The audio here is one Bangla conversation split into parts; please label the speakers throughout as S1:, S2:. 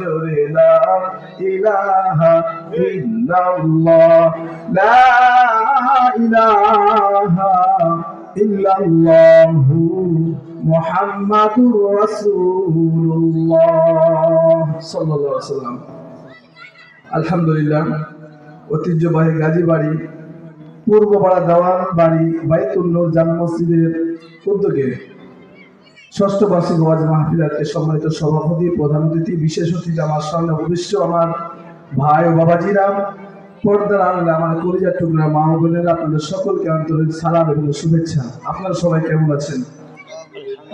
S1: জোরে লা ইলাহা ইল্লাল্লাহ লা ইলাহা ইল্লাল্লাহু মুহাম্মাদুর রাসূলুল্লাহ সাল্লাল্লাহু আলাইহি ওয়াসাল্লাম। আলহামদুলিল্লাহ, ঐতিহ্যবাহী গাজী বাড়ি পূর্বপাড়া দেওয়ান বাড়ি বাইতুল নূর জামে মসজিদের উদ্যোগে ষষ্ঠ বার্ষিক ওয়াজ মাহফিলের সম্মানিত সভাপতি, প্রধান অতিথি, বিশেষ অতিথি, আমার সামনে উপবিষ্ট আমার ভাই ও বাবাজিরা, পর্দার আড়ালে আমার কলিজার টুকরা মা ও বোনেরা, আপনাদের সকলকে আন্তরিক সালাম এবং শুভেচ্ছা। আপনারা সবাই কেমন আছেন?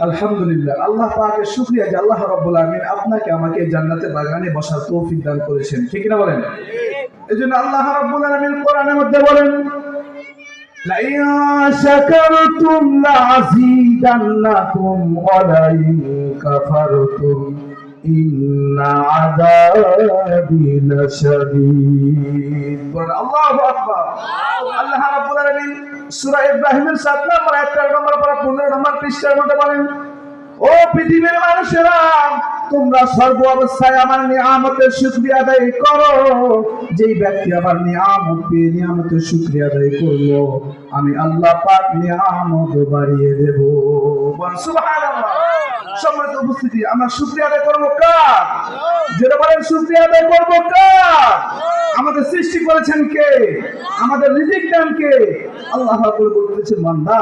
S1: আলহামদুলিল্লাহ, আল্লাহ পাকের শুকরিয়া যে আল্লাহ রাব্বুল আমিন আপনাকে আমাকে জান্নাতের বাগানে বসার তৌফিক দান করেছেন, ঠিক না বলেন? এজন্য আল্লাহ রাব্বুল আমিন কোরআনের মধ্যে বলেন, لئن شكرتم لأزيدنكم ولئن كفرتم إن عذابي لشديد। আল্লাহু আকবার। আল্লাহ রাব্বুল আলামিন সূরা ইব্রাহিমের 7 নম্বর আয়াত 13 নম্বর পারা 15 নম্বর পৃষ্ঠার মধ্যে বলেন, ও পৃথিবীর মানুষেরা, তোমরা সর্ব অবস্থায় আমার নিয়ামতের শুকরিয়া আদায় করো। যেই ব্যক্তি আমার নিয়ামত পেয়ে নিয়ামতের শুকরিয়া আদায় করলো, আমি আল্লাহ পাক নিয়ামত বাড়িয়ে দেব। সুবহানাল্লাহ। সম্মানিত উপস্থিতি, আমরা শুকরিয়া আদায় করবো কার? যেটা বলেন শুকরিয়া আদায় করবো কার? আমাদের সৃষ্টি করেছেন কে? আমাদের রিজিক দেন কে? আল্লাহ রাব্বুল বলেছেন, বান্দা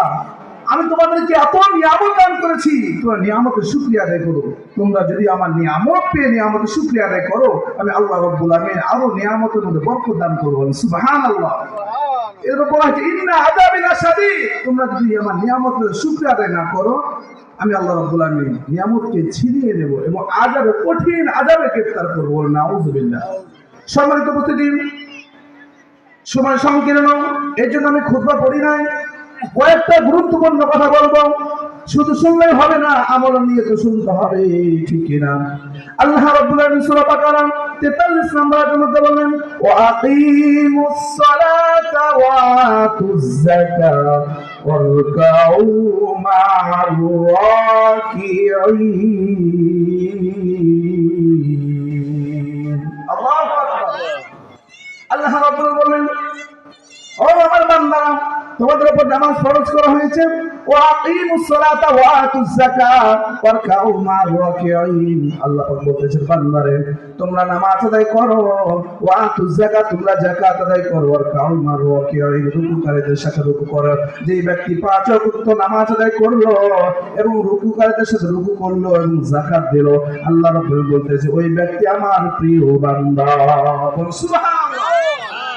S1: আমি তোমাদেরকে এত নিয়ামত দান করেছি, তোমরা নিয়ামতের শুকরিয়া আদায় করো। তোমরা যদি আমার নিয়ামত পেয়ে নিয়ামতের শুকরিয়া আদায় করো, আমি আল্লাহ রাব্বুল আমিন আরো নিয়ামতের মধ্যে বরকত দান করব। সুবহানাল্লাহ। এরপর আছে ইন্না আযাবি লাশাদীদ, তোমরা যদি আমার নিয়ামতের শুকরিয়া আদায় না করো, আমি আল্লাহ রাব্বুল আমিন নিয়ামতকে ছিনিয়ে নেব এবং আযাবে, কঠিন আযাবে গ্রেফতার করব। নাউযুবিল্লাহ। সম্মানিত উপস্থিতি, সময় সংকীর্ণ, এর জন্য আমি খুতবা পড়ি নাই। কয়েকটা গুরুত্বপূর্ণ কথা বলবো, শুধু শুনলেই হবে না, আমল নিয়ে তো শুনতে হবে, ঠিক কিনা? আল্লাহ রাব্বুল আলামিন সূরা বাকারা 43 নম্বর আয়াতের মধ্যে বলেন, ওয়া আকিমুস সালাতা ওয়া আতুজ যাকাতা ওয়ারকাউ মা'আর রাকিঈন। আল্লাহু আকবার। আল্লাহ রাব্বুল বলেন, ও আমার বান্দারা, তোমাদের উপর নামাজ ফরজ করা হয়েছে। ওয়া আকিমুস সালাতা ওয়া আতুজ যাকাত ওয়ারকাউ মা'আর রাকিঈন। আল্লাহ পাক বলতেছেন, বান্দারে তোমরা নামাজ আদায় করো, ওয়া আতুজ যাকাত, তোমরা যাকাত আদায় করো, ওয়ারকাউ মা'আর রাকিঈন, রুকুকারীদের সাথে রুকু করো। যেই ব্যক্তি 5 ওয়াক্ত নামাজ আদায় করলো এবং রুকুকারীদের সাথে রুকু করলো এবং যাকাত দিল, আল্লাহ রাব্বুল বলতেছে ওই ব্যক্তি আমার প্রিয় বান্দা। সুবহানাল্লাহ।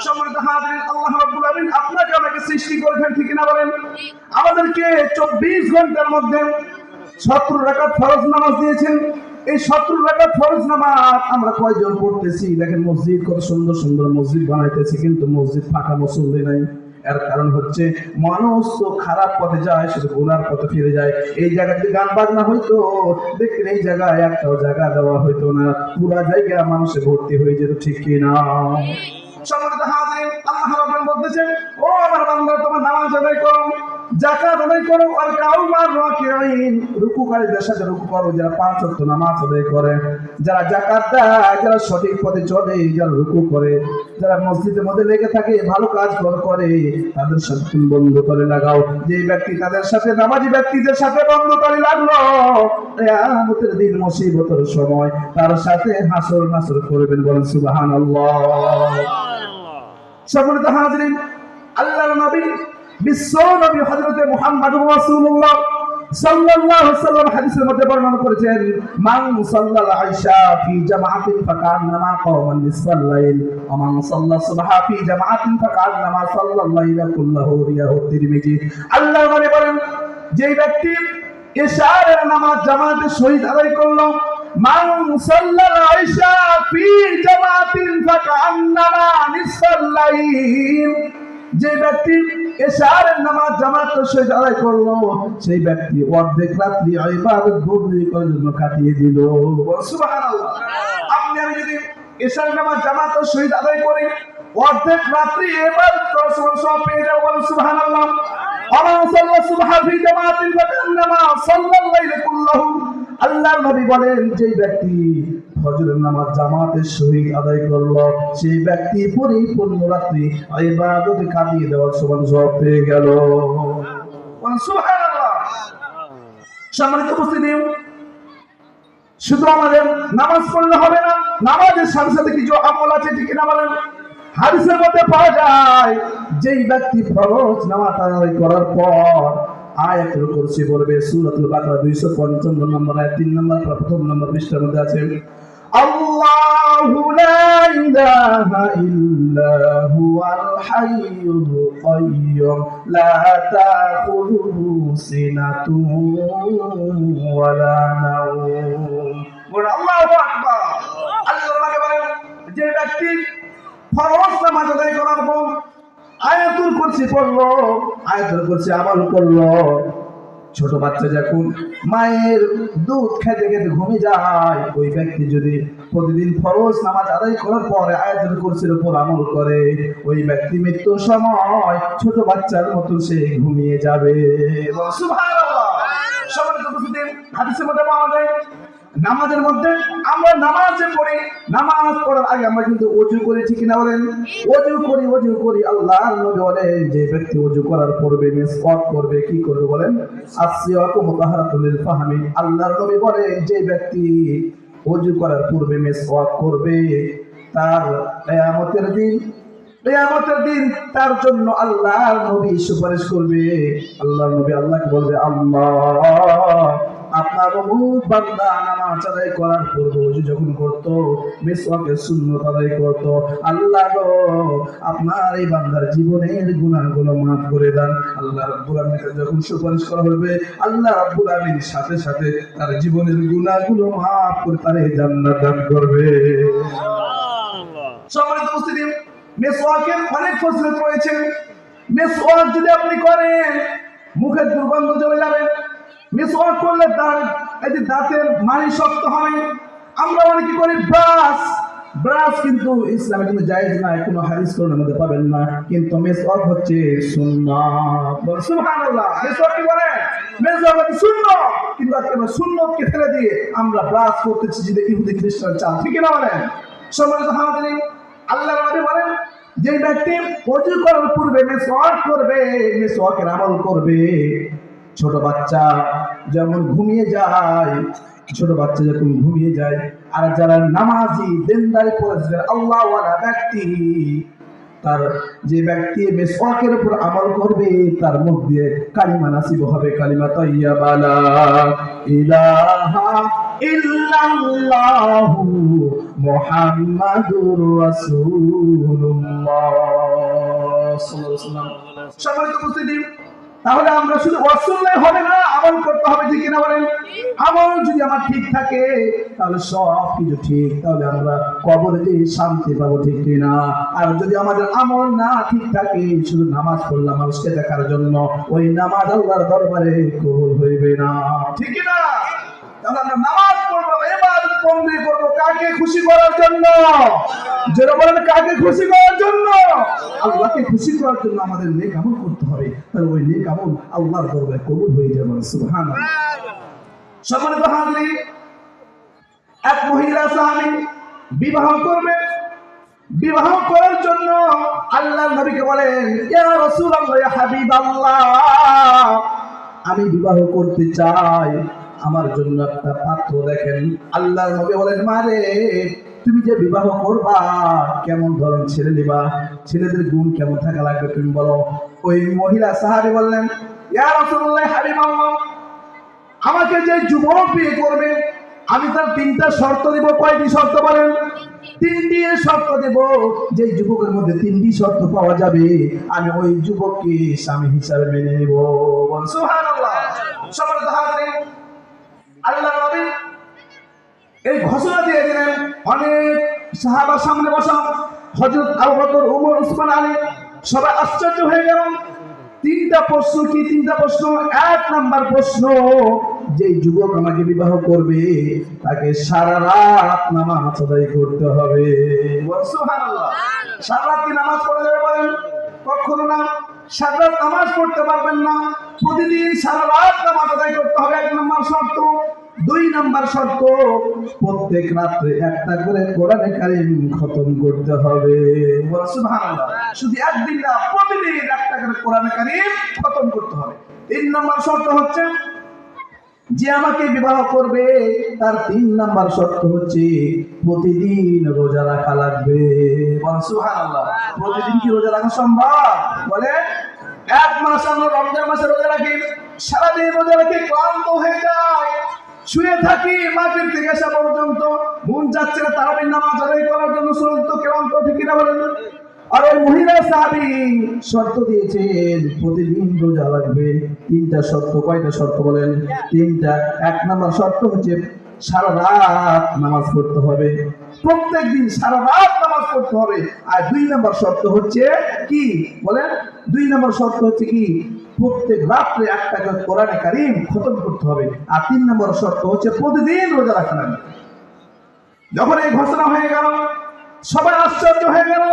S1: সম্মানিত হাজিরিন, আল্লাহ রাব্বুল আমিন আপনাকে আমাকে সৃষ্টি করেছেন, ঠিক না বলেন? আমাদেরকে 24 ঘন্টার মধ্যে 70 রাকাত ফরজ নামাজ দিয়েছেন। এই 70 রাকাত ফরজ নামাজ আমরা কয়জন পড়তেছি? দেখেন, মসজিদ কত সুন্দর সুন্দর মসজিদ বানাইতেছে, কিন্তু মসজিদ ফাঁকা, মুসল্লি নাই। এর কারণ হচ্ছে মানুষ তো খারাপ পথে যায়, শুধু গুনার পথে ফিরে যায়। এই জায়গাতে গান বাজনা হইতো, দেখেন এই জায়গায় একটাও জায়গা দেওয়া হইতো না, পুরা জায়গা মানুষে ভর্তি হয়ে যেত, ঠিক কিনা? সম্মানিত হাজির, আল্লাহ রাব্বুল বলতেছেন, ও আমার বান্দা, তোমার নামাজ আদায় করো, যাকাত আদায় করো, আর কাউ মা'আর রাকিঈন, রুকুকারীদের সাথে রুকু করো। যারা 5 ওয়াক্ত নামাজ আদায় করে, যারা যাকাত দেয়, যারা সঠিক পথে চলে, যারা রুকু করে, যারা মসজিদের মধ্যে লেগে থাকে, ভালো কাজ করে, তাদের সাথে তুমি বন্ধুতারে লাগাও। যে ব্যক্তি তাদের সাথে, নামাজি ব্যক্তিদের সাথে বন্ধুতারে লাগলো, কিয়ামতের দিন মুসিবতের সময় তার সাথে হাসর নাসর করবেন। বলেন সুবহানাল্লাহ। সম্মানিত হাজিরিন, আল্লাহর নবী, বিশ্ব নবী হযরত মুহাম্মদুর রাসূলুল্লাহ সাল্লাল্লাহু আলাইহি ওয়াসাল্লাম হাদিসের মধ্যে বর্ণনা করেছেন, মান সাল্লাল আইশা ফি জামাআতিন ফাকান্নামা কাওমা নিসফাল লাইল ওয়া মান সাল্লা সুবহা ফি জামাআতিন ফাকান্নামা সাল্লাল লাইলা কুল্লাহু। রিয়াহু তিরমিজি। আল্লাহর নবী বলেন, যে ব্যক্তি ইশার নামাজ জামাতে শহীদ আদায় করলো, মান সাল্লাল আইশা ফি জামাআতিন ফাকান্নামা নিসফাল লাইল, যে ব্যক্তি ইশারের নামাজ জামাতের সহিত আদায় করলো, সেই ব্যক্তি অর্ধেক রাত্রি ইবাদত বন্দেগী করার জন্য কাটিয়ে দিল। সুবহানাল্লাহ। আপনি আমি যদি ইশারের নামাজ জামাতের সহিত আদায় করি, অর্ধেক রাত্রি ইবাদত করার সওয়াব পেয়ে যাব। সুবহানাল্লাহ। আল্লাহ আল্লাহর নবী বলেন, যে ব্যক্তি ফজরের নামাজ জামাতের সহিত আদায় করলো, সেই ব্যক্তি পরিপূর্ণ রাত্রি ইবাদতে কাটিয়ে দেওয়ার সমান সওয়াব পেয়ে গেল। সুবহানাল্লাহ। সম্মানিত উপস্থিতি, শুধু আমাদের নামাজ পড়লে হবে না, নামাজের সাথে সাথে কিছু আমল আছে, ঠিক না বলেন? হাদিসের মধ্যে পাওয়া যায় যেই ব্যক্তি ফরজ নামাজ আদায় করার পর আয়াতুল কুরসি পড়বে, সূরাতুল বাকারা 255 নম্বর আয়াত 3 নম্বর প্রথম নম্বর পৃষ্ঠার মধ্যে আছে, আল্লাহু লা ইলাহা ইল্লা হুয়াল হাইয়ুল কাইয়্যুম লা তাখুযুহু সিনাতুন ওয়ালা নাওম। আল্লাহু আকবার। আল্লাহ বলেন যে ব্যক্তি ফরজ নামাজ আদায় করার পর আয়াতুল কুরসি পড়লো, আয়াতুল কুরসি আমল করলো, ছোট বাচ্চা যখন মায়ের দুধ খেতে খেতে ঘুমিয়ে যায়, ওই ব্যক্তি যদি প্রতিদিন ফরজ নামাজ আদায় করার পরে আয়াতুল কুরসির উপর আমল করে, ওই ব্যক্তি মৃত্যুর সময় ছোট বাচ্চার মতো সে ঘুমিয়ে যাবে। সুবহানাল্লাহ। সম্মানিত উপস্থিতি, হাদিসের মধ্যে পাওয়া যায় নামাজের মধ্যে আমরা নামাজে পড়ি, নামাজ পড়ার আগে আমরা কিন্তু ওযু করি, ঠিক না বলেন? ওযু করি। আল্লাহর নবী বলেন যে ব্যক্তি ওযু করার পূর্বে মিসওয়াক করবে, কি করবে বলেন? আসওয়াকু মুতাহারাতুল লিল ফাহমি। আল্লাহর নবী বলেন যে ব্যক্তি ওযু করার পূর্বে মিসওয়াক করবে, তার কিয়ামতের দিন তার জন্য আল্লাহর নবী সুপারিশ করবে। আল্লাহর নবী আল্লাহকে বলবে, আল্লাহ আপনার অমুক বান্দা নামাজ আদায় করার পূর্বে ওযু যখন করতো, মিসওয়াকের সুন্নাত আদায় করতো, আল্লাহ গো আপনার এই বান্দার জীবনের গুনাহগুলো মাফ করে দেন। আল্লাহ রাব্বুল আলামিনের যখন সুপারিশ করা হবে, আল্লাহ রাব্বুল আলামিন সাথে সাথে তার জীবনের গুনাহগুলো মাফ করে তারে জান্নাত দান করবে। সুবহানাল্লাহ। সম্মানিত উপস্থিতি, মিসওয়াকের অনেক ফজিলত রয়েছে। মিসওয়াক যদি আপনি করেন, মুখের দুর্গন্ধ চলে যাবে। মিসওয়াক করলে দাঁতের মাড়ি শক্ত হয়। আমরা অনেকে করি ব্রাশ কিন্তু ইসলামে কিন্তু জায়েজ না, কোনো হাদিস কোরআনের মধ্যে পাবেন না, কিন্তু মিসওয়াক হচ্ছে সুন্নাত। সুবহানাল্লাহ। মিসওয়াক কি বলেন? মিসওয়াক হচ্ছে সুন্নাত, কিন্তু আজকে আমরা সুন্নাতকে ফেলে দিয়ে আমরা ব্রাশ করতেছি, যেটা ইহুদি খ্রিস্টান চাল, ঠিক না বলেন? সম্মানিত হাজিরিন, আল্লাহর নবী বলেন যে ব্যক্তি ওযু করার পূর্বে মিসওয়াক করবে, মিসওয়াকের আমল করবে, ছোট বাচ্চা যেমন ঘুমিয়ে যায়, আর যারা নামাজি দিনদারি পরিষ্কার আল্লাহওয়ালা ব্যক্তি, তার যে ব্যক্তি মিসওয়াকের উপর আমল করবে তার মুখ দিয়ে কালিমা নাসিব হবে, কালিমা তাইয়্যিবা লা ইলাহা ইল্লাল্লাহু মুহাম্মাদুর রাসূলুল্লাহ সাল্লাল্লাহু আলাইহি ওয়াসাল্লাম। সম্মানিত উপস্থিতি, তাহলে আমরা শুধু ওয়াসুল্লাহ হবে না, আমল করতে হবে, ঠিক না বলেন? আমল যদি আমার ঠিক থাকে তাহলে সব কিছু ঠিক, তাহলে আমরা কবরে শান্তি পাবো, ঠিক না? আর যদি আমাদের আমল না ঠিক থাকে, শুধু নামাজ পড়লাম মানুষকে দেখার জন্য, ওই নামাজ আল্লাহর দরবারে কবুল হইবে না, ঠিক না? তাহলে আমরা নামাজ পড়বো, ইবাদত বন্দেগি করবো কাকে খুশি করার জন্য? যারা বলেন কাকে খুশি করার জন্য? আল্লাহকে খুশি করার জন্য আমাদের নেক আমল করতে হবে, তাহলে ওই নেক আমল আল্লাহর দরবারে কবুল হয়ে যাবে। সুবহানাল্লাহ। সম্মানিত হাজিরিন, এক মহিলা সাহাবী বিবাহ করবে, বিবাহ করার জন্য আল্লাহর নবীকে বলেন, ইয়া রাসূলুল্লাহ, ইয়া হাবিবাল্লাহ, আমি বিবাহ করতে চাই, আমার জন্য একটা পাত্র দেখেন। আল্লাহর নবী বলেন, মারে তুমি যে বিবাহ করবা কেমন ধরনের ছেলে নিবা, ছেলেদের গুণ কেমন থাকা লাগবে তুমি বলো। ওই মহিলা সাহাবী বললেন, ইয়া রাসূলুল্লাহ, হাবিবাল্লাহ, আমাকে যে যুবক বিয়ে করবে আমি তার 3টা শর্ত দেব। কয়টি শর্ত বলেন? 3টি শর্ত দেব। যে যুবকের মধ্যে 3টি শর্ত পাওয়া যাবে আমি ওই যুবককে স্বামী হিসাবে মেনে নেব। সুবহানাল্লাহ। সম্মানিত হাজিরিন, আল্লাহর নবী এই ঘোষণা দিয়ে দিলেন। অনেক সাহাবার সামনে বসা, হযরত আবু বকর, ওমর, উসমান, আলী সবাই আশ্চর্য হয়ে গেল। 3টা প্রশ্ন। কি 3টা প্রশ্ন? 1 নাম্বার প্রশ্ন, যে যুবক আমাকে বিবাহ করবে তাকে সারা রাত নামাজ আদায় করতে হবে। সুবহানাল্লাহ। সারা রাত কি নামাজ পড়া যাবে বলেন? কখনো না। সারা রাত নামাজ পড়তে পারবেন না, প্রতিদিন সারা রাত নামাজ আদায় করতে হবে, 1 নাম্বার শর্ত। দুই নাম্বার শর্ত, প্রত্যেক রাত্রে একটা করে কোরআনে কারীম খতম করতে হবে। সুবহানাল্লাহ। শুধু একদিন না, প্রতিদিন একটা করে কোরআনে কারীম খতম করতে হবে। তিন নাম্বার শর্ত হচ্ছে, যে আমাকে বিবাহ করবে তার তিন নাম্বার শর্ত হচ্ছে প্রতিদিন রোজা রাখা লাগবে। সুবহানাল্লাহ। প্রতিদিন কি রোজা রাখা সম্ভব? বলে এক মাস আমরা রমজান মাসে রোজা রাখি, সারাদিন রোজা রাখি, ক্লান্ত হয়ে যায়, শুয়ে থাকি মাগরিব থেকে এসা পর্যন্ত, মন যাচ্ছে না তারাবির নামাজ আদায় করার জন্য, শরীর তো ক্লান্ত, ঠিক না বলেন? আর ওই মহিলা সাহাবী শর্ত দিয়েছেন প্রতিদিন রোজা রাখবে। তিনটা শর্ত। কয়টা শর্ত বলেন? তিনটা। এক নাম্বার শর্ত হচ্ছে সারা রাত নামাজ পড়তে হবে, প্রত্যেক দিন সারা রাত নামাজ পড়তে হবে। আর দুই নাম্বার শর্ত হচ্ছে কি বলেন? দুই নাম্বার শর্ত হচ্ছে কি? প্রত্যেক রাত্রে একটা করে কোরআনে কারীম খতম করতে হবে। আর তিন নম্বর শর্ত হচ্ছে প্রতিদিন রোজা রাখা লাগবে। যখন এই ঘোষণা হয়ে গেল, সবাই আশ্চর্য হয়ে গেল।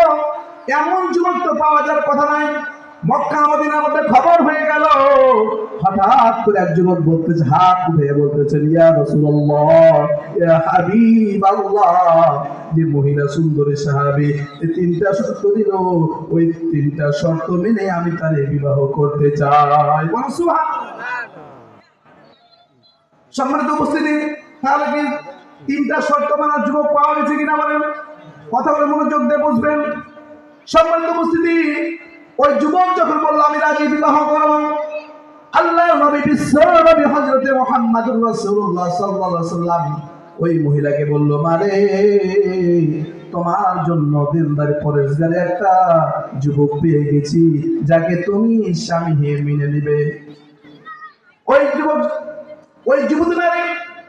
S1: এমন যুবক তো পাওয়া যাওয়ার কথা নাই। মক্কা মদিনার মধ্যে খবর হয়ে গেল। হঠাৎ করে এক যুবক বলতেছে, হাত উঠে বলতেছেন, ইয়া রাসূলুল্লাহ, ইয়া হাবিবাল্লাহ, যে মহিলা সুন্দরী সাহাবী এই তিনটা শর্ত দিল, ওই তিনটা শর্ত মেনে আমি তারে বিবাহ করতে চাই। বলো সুবহানাল্লাহ। সম্মানিত উপস্থিতি, তাহলে কি তিনটা শর্ত মানার যুবক পাওয়া গেছে কিনা বলেন? কথা বলে মনোযোগ দিয়ে বুঝবেন। সম্মানিত উপস্থিতি, ওই যুবক যখন বলল আমি রাজি বিবাহ করব, আল্লাহর নবী বিশ্ব নবী হযরতে মুহাম্মদুর রাসূলুল্লাহ সাল্লাল্লাহু আলাইহি ওয়াসাল্লাম ওই মহিলাকে বলল, মারে তোমার জন্য দিনদার পরেশগারে একটা যুবক পেয়ে গেছি, যাকে তুমি স্বামী হিসেবে মেনে নিবে। ওই যুবক, ওই যুবতী নারী,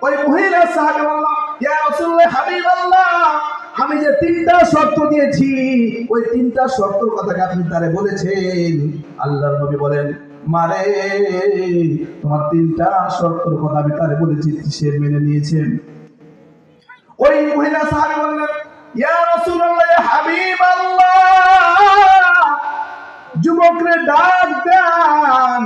S1: ওই মহিলা সাহাবী বলল, ইয়া রাসূলুল্লাহ, হাবিবাল্লাহ, আমি যে তিনটা শর্ত দিয়েছি, ওই তিনটা শর্তের কথা আপনি তারে বলেছেন। আল্লাহর নবী বলেন, মারে তোমার তিনটা শর্তের কথা আমি তারে বলেছি, সে মেনে নিয়েছেন। ওই মহিলা সাহাবী বললেন, ইয়া রাসূলুল্লাহ, ইয়া হাবিবাল্লাহ, যুবকরে ডাক দেন,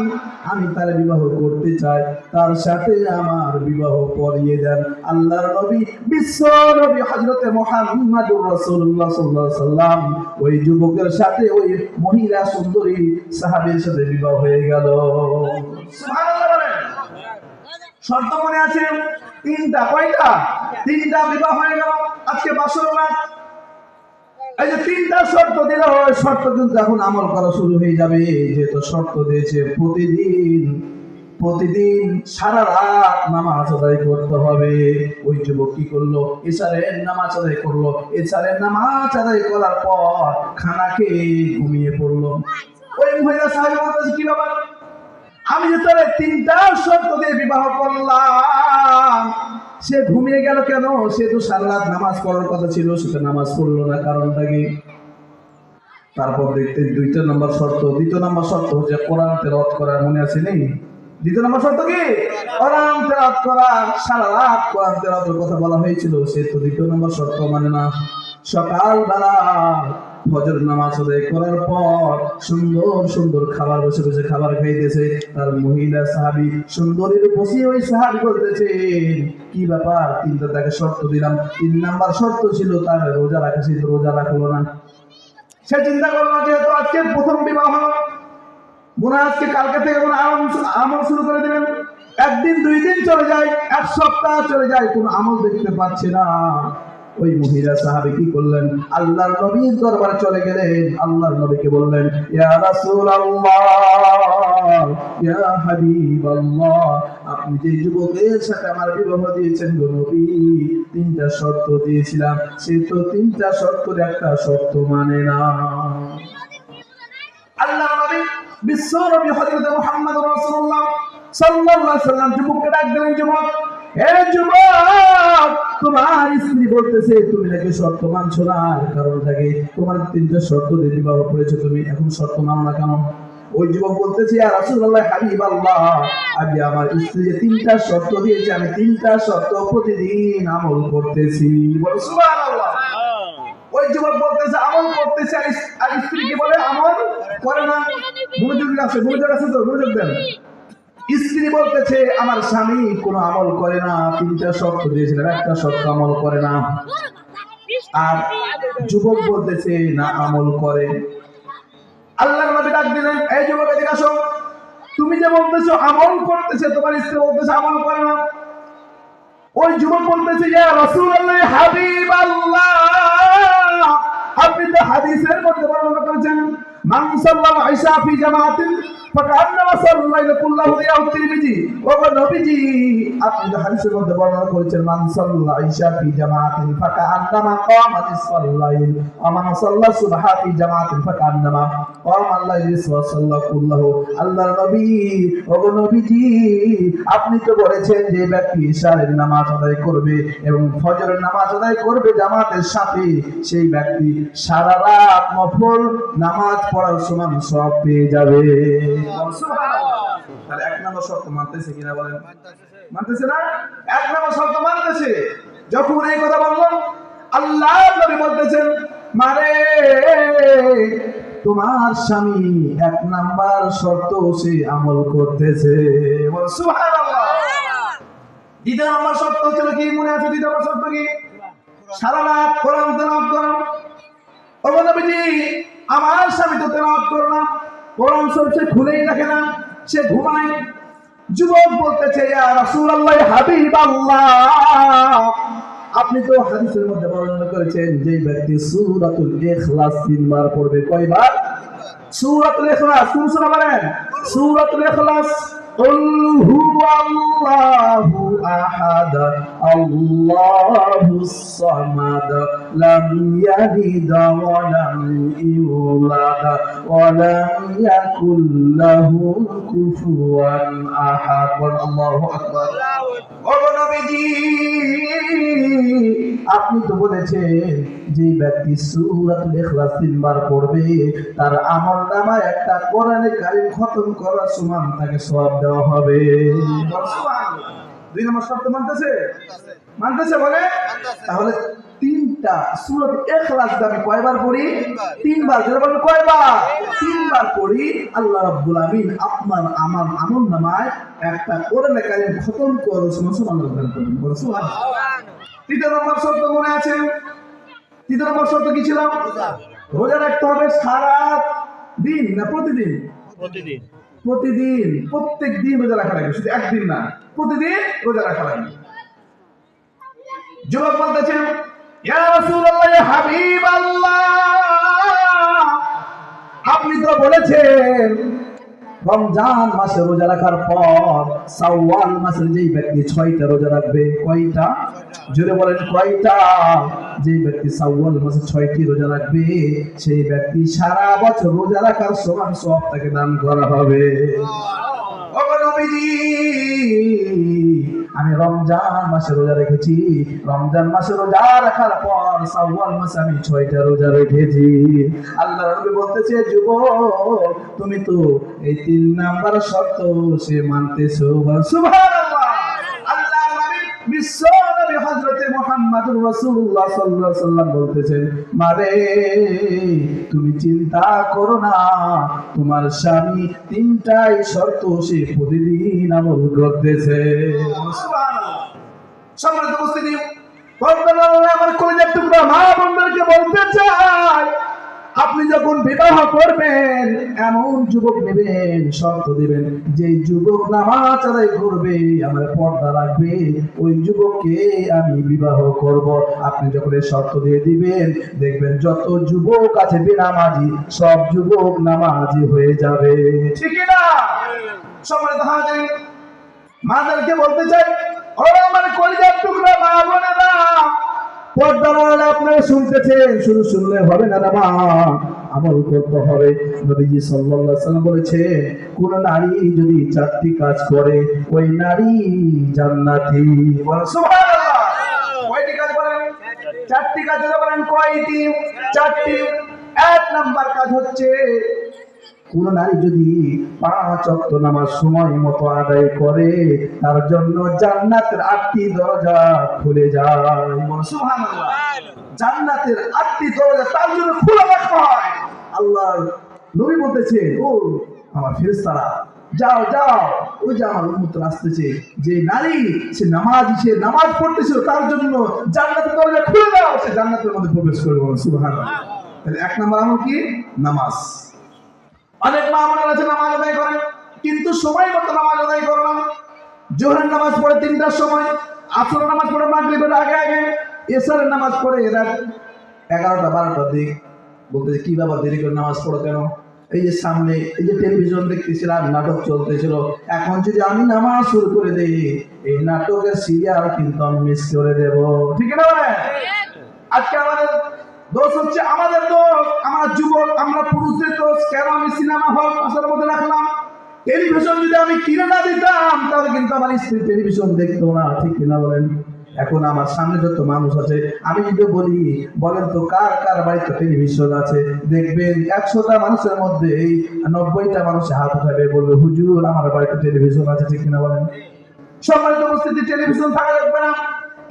S1: আমি তার বিবাহ করতে চাই, তার সাথে আমার বিবাহ পড়িয়ে দেন। আল্লাহর নবী বিশ্ব নবী হযরতে মুহাম্মদুর রাসূলুল্লাহ সাল্লাল্লাহু আলাইহি ওয়াসাল্লাম ওই যুবকের সাথে, ওই মহিলা সুন্দরী সাহাবীর সাথে বিবাহ হয়ে গেল। সুবহানাল্লাহ বলেন। শর্ত মনে আছে? তিনটা। কয়টা? তিনটা। বিবাহ হয়ে গেল। আজকে বাসর রাত। এই যে তিনটা শর্ত দিল, ওই শর্ত কিন্তু এখন আমল করা শুরু হয়ে যাবে। যেহেতু শর্ত দিয়েছে প্রতিদিন সারা রাত নামাজ আদায় করতে হবে। ওই যুবক কি করলো? ইশারের নামাজ আদায় করলো। ইশারের নামাজ আদায় করার পর খানা খেয়ে ঘুমিয়ে পড়লো। ওই মহিলা সাহাবী বলতেছে, কি ব্যাপার, আমি যে তোরে তিনটা শর্ত দিয়ে বিবাহ করলাম, সে ঘুমিয়ে গেল কেন? সে তো সারা রাত নামাজ পড়ার কথা ছিল, সেটা নামাজ পড়লো না, কারণটা কি? তারপর দেখতে দ্বিতীয় নম্বর শর্ত হচ্ছে কোরআন তেলাওয়াত করা। মনে আছে নেই? দ্বিতীয় নম্বর শর্ত কি? কোরআন তেলাওয়াত করা। সারা রাত কোরআন তেলাওয়াতের কথা বলা হয়েছিল, সে তো দ্বিতীয় নম্বর শর্ত মানে না। সকালবেলা ফজর নামাজ আদায় করার পর সুন্দর সুন্দর খাবার, বসে বসে খাবার খাইতেছে। তার মহিলা সাহাবী সুন্দরীর বসে ওই সাহাবী বলতেছে, কি ব্যাপার, তিনটা তাকে শর্ত দিলাম, তিন নাম্বার শর্ত ছিল তার রোজা রাখা, সে রোজা রাখলো না। সে চিন্তা করলো, যেহেতু আজকে প্রথম বিবাহ হলো, মনে আজকে কালকে থেকে আমল শুরু করে দিবেন। একদিন, দুই দিন চলে যায়, এক সপ্তাহ চলে যায়, কোনো আমল দেখতে পাচ্ছে না। ওই মহিলা সাহাবী কি করলেন? আল্লাহর নবীর দরবারে চলে গেলেন। আল্লাহর নবীকে বললেন, ইয়া রাসূলুল্লাহ, ইয়া হাবিবাল্লাহ, আপনি যে যুবকের সাথে আমার বিবাহ দিয়েছেন গো নবী, তিনটা শর্ত দিয়েছিলাম, সে তো তিনটা শর্তের একটা শর্ত মানে না। আল্লাহর নবী বিশ্ব নবী হযরত মুহাম্মদুর রাসূলুল্লাহ সাল্লাল্লাহু আলাইহি ওয়াসাল্লাম যুবককে ডাক দিলেন, যুবক, হে যুবক, তোমার স্ত্রী বলতেছে তুমি নাকি শর্ত মানছো না, কারণটা কি? তোমার তিনটা শর্ত দিয়ে বিবাহ করেছো, তুমি এখন শর্ত মানো না কেন? ওই যুবক বলতেছে, ইয়া রাসূলুল্লাহ, হাবিবাল্লাহ, আমি আমার স্ত্রী যে তিনটা শর্ত দিয়েছে, আমি তিনটা শর্ত প্রতিদিন আমল করতেছি। বলো সুবহানাল্লাহ। ওই যুবক বলতেছে আমল করতেছে, আর স্ত্রী কি বলে? আমল করে না। মনোযোগ আছে তো? মনোযোগ দেন। স্ত্রী বলতেছে আমার স্বামী কোনো আমল করে না, তিনটা শর্ত দিয়েছিলেন, একটা শর্ত আমল করে না। আর যুবক বলতেছে না আমল করে। আল্লাহর নবী ডাক দিলেন, এই যুবক এদিকে আসো, তুমি যে বলতেছো আমল করতেছে, তোমার স্ত্রী বলতেছে আমল করে না। ওই যুবক বলতেছে ইয়া রাসূলুল্লাহ হাবিবাল্লাহ, আপনি তো হাদিসের মধ্যে বর্ণনা করেছেন মান সাল্লাল ইশা ফি জামাতিন ফাকান্নামা সাল্লাইল কুল্লাহু ইয়াউ তিরমিজি। ও নবীজি, আপনি তো হাদিসের মধ্যে বর্ণনা করেছেন মান সাল্লাল ইশা ফি জামাতিন ফাকান্নামা কামা নিসফাল-লাইল ওয়া মান সাল্লা সুবহা ফি জামাতিন ফাকান্নামা কামা আল-লাইল ওয়া সাল্লা কুল্লাহু। আল্লাহর নবী, ও নবীজি, আপনি তো বলেছেন যে ব্যক্তি ইশারের নামাজ আদায় করবে এবং ফজরের নামাজ আদায় করবে জামাতের সাথে, সেই ব্যক্তি সারা রাত নফল নামাজ পড়ার সমান সওয়াব পেয়ে যাবে। সুবহানাল্লাহ। তাহলে এক নম্বর শর্ত মানতেছে কিনা বলেন? মানতেছে না? এক নম্বর শর্ত মানতেছে। যখন এই কথা বললাম, আল্লাহর নবী বলতেছেন মারে তোমার স্বামী এক নাম্বার শর্ত সে আমল করতেছে। সুবহানাল্লাহ। দ্বিতীয় নম্বর শর্ত ছিল কি মনে আছে? দ্বিতীয় নম্বর শর্ত কি? সারা রাত কোরআন তেলাওয়াত করা। ও নবীজি, আমার স্বামী তো তেলাওয়াত করে না, কোরআন শরীফ সে খুলেই রাখে না, সে ঘুমায়। যুবক বলতেছে ইয়া রাসূলুল্লাহ হাবিবাল্লাহ, আপনি তো হাদিসের মধ্যে বর্ণনা করেছেন যে ব্যক্তি সূরাতুল ইখলাস 3 বার পড়বে। কয়বার? সূরাতুল ইখলাস। কোন সূরা বলেন? সূরাতুল ইখলাস। কুল হুয়াল্লাহু আহাদ আল্লাহুস সামাদ লাম ইয়ালিদ ওয়া লাম ইউলাদ ওয়া লাম ইয়াকুল লাহু কুফুয়ান আহাদ। আল্লাহু আকবার। ও নবীজি, আপনি তো বলেছেন যে ব্যক্তি সূরাতুল ইখলাস 3 বার পড়বে তার আমলনামায় একটা কোরআনে কারীম খতম করার সমান তাকে সওয়াব দেওয়া হবে। সুবহানাল্লাহ। দুই নম্বর শর্ত মানতেছে? মানতেছে বলে? তাহলে তিনটা সূরাতুল ইখলাস আমি কয়বার পড়ি? 3 বার। যারা বলেন কয়বার? 3 বার পড়ি, আল্লাহ রাব্বুল আমিন আপনার আমার আমলনামায় একটা কোরআনে কারীম খতম করার সমান দান করবেন। সুবহানাল্লাহ। তৃতীয় নম্বর শর্ত মনে আছে? তৃতীয় নম্বর শর্ত কি ছিল? রোজা রাখতে হবে সারা দিন না প্রতিদিন? প্রতিদিন। প্রতিদিন, প্রত্যেক দিন রোজা রাখা লাগবে, শুধু একদিন না, প্রতিদিন রোজা রাখা লাগবে। যুবক বলতেছেন ইয়া রাসূলুল্লাহ হাবিবাল্লাহ, আপনি তো বলেছেন রমজান মাসে রোজা রাখার পর শাওয়াল মাসে যেই ব্যক্তি 6টা রোজা রাখবে। কয়টা? জোরে বলেন কয়টা? যেই ব্যক্তি শাওয়াল মাসে 6টি রোজা রাখবে সেই ব্যক্তি সারা বছর রোজা রাখার সমান সওয়াব তাকে দান করা হবে। ও নবীজি, আমি রমজান মাসে রোজা রেখেছি, রমজান মাসে রোজা রাখার পর শাওয়াল মাসে আমি 6টা রোজা রেখেছি। আল্লাহর নবী বলতেছে যুবক, তুমি তো এই 3 নাম্বার শর্ত সে মানতেছো। সুবহানাল্লাহ। আল্লাহর নবী বিশ্ব নবী হযরত মুহাম্মদুর রাসূলুল্লাহ সাল্লাল্লাহু আলাইহি ওয়াসাল্লাম বলতেছেন মারে তুমি চিন্তা করো না, তোমার স্বামী 3টাই শর্ত সে প্রতিদিন আমল করতেছে। সুবহানাল্লাহ। সম্মানিত উপস্থিতি, আমার কলিজার টুকরা মা বোনদেরকে বলতে চাই, আপনি যখন বিবাহ করবেন এমন যুবক নেবেন, শর্ত দিবেন যে যুবক নামাজ আদায় করবে, আমার পর্দা রাখবে, ওই যুবককে আমি বিবাহ করব। আপনি যখন এই শর্ত দিয়ে দিবেন দেখবেন যত যুবক আছে বেনামাজি সব যুবক নামাজি হয়ে যাবে। ঠিক না? সম্মানিত হাজির, মাদেরকে বলতে চাই, ও আমার কলিজার টুকরা মা বোনেরা, পর্দার আপনারা শুনতেছেন, শুধু শুনলে হবে না রে মা, আমল করতে হবে। নবীজি সাল্লাল্লাহু আলাইহি ওয়াসাল্লাম বলেছে কোন নারী যদি 4টি কাজ করে ওই নারী জান্নাতি। বলেন সুবহানাল্লাহ। কয়টি কাজ বলেন? 4টি কাজ বলেন। কয়টি? 4টি। এক নাম্বার কাজ হচ্ছে কোন নারী যদি 5 ওয়াক্ত নামাজ সময় মতো আদায় করে তার জন্য জান্নাতের 8টি দরজা খুলে যায়। সুবহানাল্লাহ। জান্নাতের 8টি দরজা তার জন্য খোলা রাখা হয়। আল্লাহর নবী বলতেছে ও আমার ফেরেশতারা যাও যাও, ওই যে আমার উম্মতরা আসতেছে, যে নারী সে নামাজি, সে নামাজ পড়তেছিল, তার জন্য জান্নাতের দরজা খুলে দাও, সে জান্নাতের মধ্যে প্রবেশ করবে। সুবহানাল্লাহ। তাহলে এক নম্বর আমল কি? নামাজ। অনেক মা বোনেরা আছে নামাজ আদায় করেন, কিন্তু সময় মতো নামাজ আদায় করে না। জোহরের নামাজ পড়ে 3টার সময়, আসরের নামাজ পড়ে মাগরিবের আগে আগে, এশারের নামাজ পড়ে রাত 11টা 12টার দিক। বলতে কি বাবা দেরি করে নামাজ পড়ো কেন? এই যে সামনে এই যে টেলিভিশন দেখতেছিলাম, নাটক চলতেছিল, এখন যদি আমি নামাজ শুরু করে দেই, এই নাটকের সিরিয়াল কিন্তু আমি মিস করে দেব। ঠিক না? আজকে আমাদের দোষ হচ্ছে, আমাদের দোষ, আমরা যুবক, আমরা পুরুষদের দোষ। কেন আমি সিনেমা হল আসার মধ্যে রাখলাম? টেলিভিশন যদি আমি কিনে না দিতাম, তাহলে কিন্তু আমার স্ত্রী টেলিভিশন দেখতো না। ঠিক কিনা বলেন? এখন আমার সামনে যত মানুষ আছে, আমি যদি বলি বলেন তো কার কার বাড়িতে টেলিভিশন আছে, দেখবেন 100টা মানুষের মধ্যে এই 90টা মানুষ হাত উঠাবে, বলবে হুজুর আমার বাড়িতে টেলিভিশন আছে। ঠিক কিনা বলেন? সম্মানিত উপস্থিতি, টেলিভিশন থাকা লাগবে না।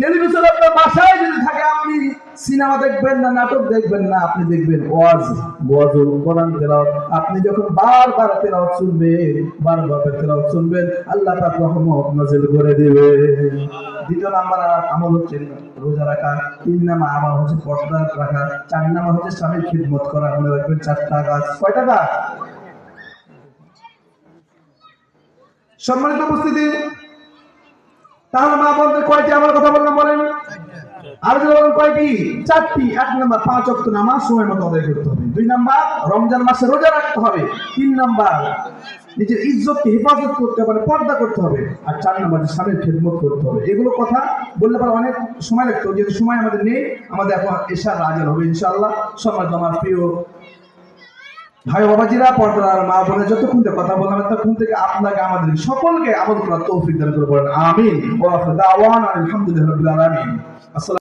S1: টেলিভিশন আপনার বাসায় যদি থাকে, আপনি সিনেমা দেখবেন না, নাটক দেখবেন না, আপনি দেখবেন ওয়াজ, ওয়াজুল কোরআন তেলাওয়াত। আপনি যখন বারবার তেলাওয়াত শুনবেন, বারবার তেলাওয়াত শুনবেন, আল্লাহ পাক রহমত নাযিল করে দিবে। দ্বিতীয় নাম্বার আমল হচ্ছে রোজা রাখা। 3 নাম্বার আমল হচ্ছে পর্দা রাখা। 4 নাম্বার হচ্ছে স্বামীর খিদমত করা। মনে রাখবেন 4টা কাজ। কয়টা কাজ? সম্মানিত উপস্থিতি, তাহলে মা বোনদের কয়টি আমার কথা বললাম বলেন? আর যদি বলেন কয়টি? 4টি। 1 নাম্বার 5 ওয়াক্ত নামাজ সময় মতো আদায় করতে হবে। 2 নাম্বার রমজান মাসে রোজা রাখতে হবে। 3 নাম্বার নিজের ইজ্জতকে হেফাজত করতে হবে, পর্দা করতে হবে। আর 4 নাম্বার স্বামীর খেদমত করতে হবে। এগুলো কথা বললে পরে অনেক সময় লাগতো, যেহেতু সময় আমাদের নেই। আমাদের এখন এশার আজান হবে ইনশাআল্লাহ। সম্মানিত আমার প্রিয় ভাই বাবাজিরা, পর্দার মা বোনের, যতক্ষণ থেকে কথা বললাম ততক্ষণ থেকে আপনাকে আমাদের সকলকে আমল করার তৌফিক দান করে বলেন আমিন। ওয়া আখিরু দাওয়ানা আলহামদুলিল্লাহি রাব্বিল আলামিন। আসসালামু